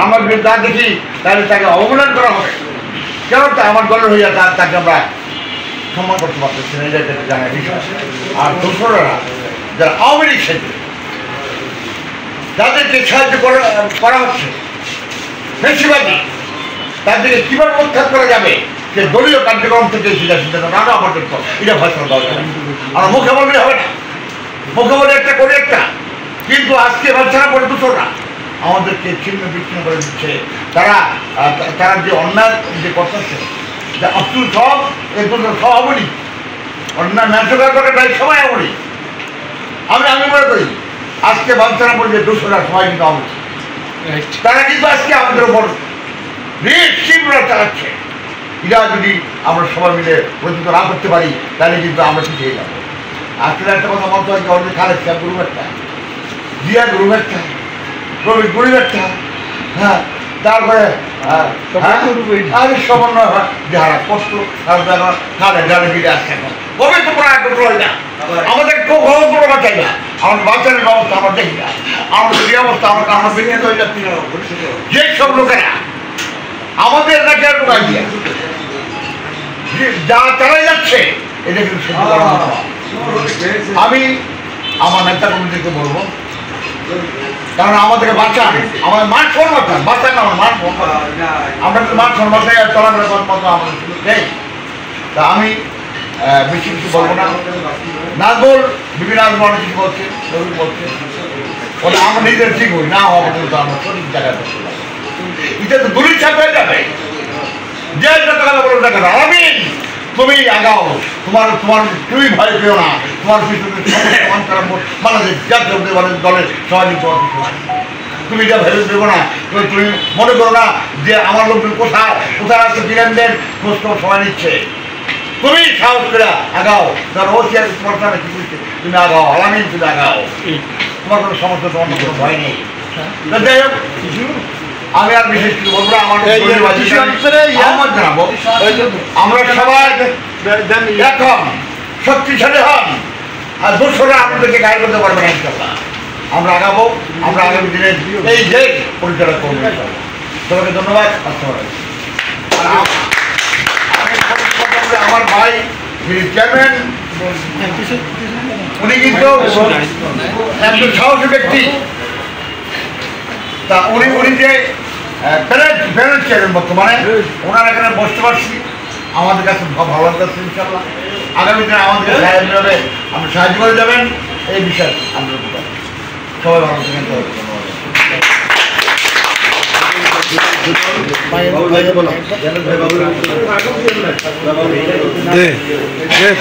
আমরা যদি তা দেখি তাহলে তাকে অবমূল্যায়ন করা হবে। কেন আমার দলের হইয়া তাকে আমরা সম্মান করতে পারতেছি না, এটা জানার বিষয়। আর দোসররা যারা আওয়ামী লীগ সেজে যাদেরকে সাহায্য করা হচ্ছে বেশিরভাগই, তাদেরকে কীভাবে উৎখাত করা যাবে সে দলীয় কার্যক্রম থেকে সিদ্ধান্ত নানা আমাদের এটা ফয়সলা দরকার। আমরা মুখে বললে হবে না, মুখে বলে একটা করে একটা, কিন্তু আজকে বাচ্চারা বলে দোসররা আমাদেরকে ছিন্ন বিচ্ছিন্ন করে দিচ্ছে। তারা যে অন্যায় যে করতেছে, যে আব্দুল সব এই দুটো সব হবনি, অন্যায় ন্যায্যকার করে তাই সবাই হবনি। আমি মনে করি আজকে বাচ্চারা বলছে দোসররা সবাই কিন্তু হবনি, তারা কিন্তু আজকে আমাদের উপর তীব্রতা চালাচ্ছে। এরা যদি আমরা সবাই মিলে প্রতিযোগিতা না করতে পারি তাহলে কিন্তু আমরা পিছিয়ে যাবো। আজকের একটা কথা বলতে হয়, আমাদের খালেদ সাহেব গ্রুপ একটা, জিয়া গ্রুপ একটা, রবি গ্রুপ একটা, হ্যাঁ, তারপরে আরে সমন্বয় হয় যারা কষ্ট খালেদ যারা ফিরে আসছে এখন কবে তো প্রায় কন্ট্রোল হয় না। আমাদের খুব খবর বাঁচাই না, আমার বাচ্চাদের অবস্থা আমরা দেখি না, আমাদের যে অবস্থা আমরা বিকৃত হয়ে যাচ্ছি। যে সব লোকেরা আমাদের কাছে যা চালাই যাচ্ছে এটা কিন্তু আমি আমার নেতা কর্মীদেরকে বলবো, কারণ আমাদেরকে বাঁচান, আমাদের মান সম্মান বাঁচান, আমার মান সম্মান, আমরা কিন্তু মান সম্মান চলাফেরা করার মতো আমাদের সুযোগ নেই। তা আমি বেশি কিছু বলবো না। নাজমুল বিভিন্ন অনেক কিছু বলছে, বলছে ওটা আমরা নিজের ঠিক হই না হওয়া পর্যন্ত আমরা সঠিক জায়গায় বসতে পারি। এটা তো দলিল ছাপ হয়ে যাবে, যে যত কথা বলে দেখা না আমি তুমি আগাও, তুমি ভয় পেও না, তোমার পিছনে বাংলাদেশ জাতীয় দলের সহযোগী তুমি যা ভেবে দেবো না, তুমি মনে করো না যে আমার লোকজন কোথায় কোথায় আছে বীরেন্দ্রের খোঁজ তোমার সময় নিচ্ছে। তুমি সাহস করে আগাও, ধর ও চেয়ার তোমার সামনে কি বলছে, তুমি আগাও, আলামিন তুমি আগাও, তোমার কোনো সমস্যা, তোমার কোনো ভয় নেই। যাই হোক, আমি আর বিশেষ কিছু বলবো না, আমার জানাবো আমরা সবাই এখন শক্তিশালী হন, আর দোসররা আপনাদেরকে গায়ে করতে পারবে না। ইনশাল্লাহ আমরা আগাবো, আমরা আগামী দিনে এই যে পরিচালনা করবো। সবাইকে ধন্যবাদ। আমার ভাই চেয়ারম্যান উনি কিন্তু একজন সাহসী ব্যক্তি, তা উনি যে প্যানেল চেয়ারম্যান বর্তমানে, ওনার এখানে বসতে পারছি, আমাদের কাছে ভালো লাগছে। ইনশাল্লাহ আগামী দিনে আমাদের সাহায্য আপনি সাহায্য করে যাবেন এই বিষয়ে আমরা সবাই ভালো থাকেন।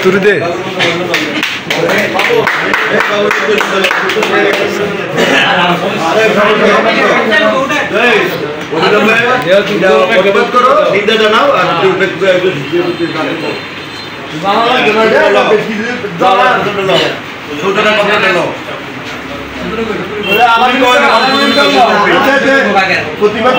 তুই দে জানাও আর প্রতিবাদ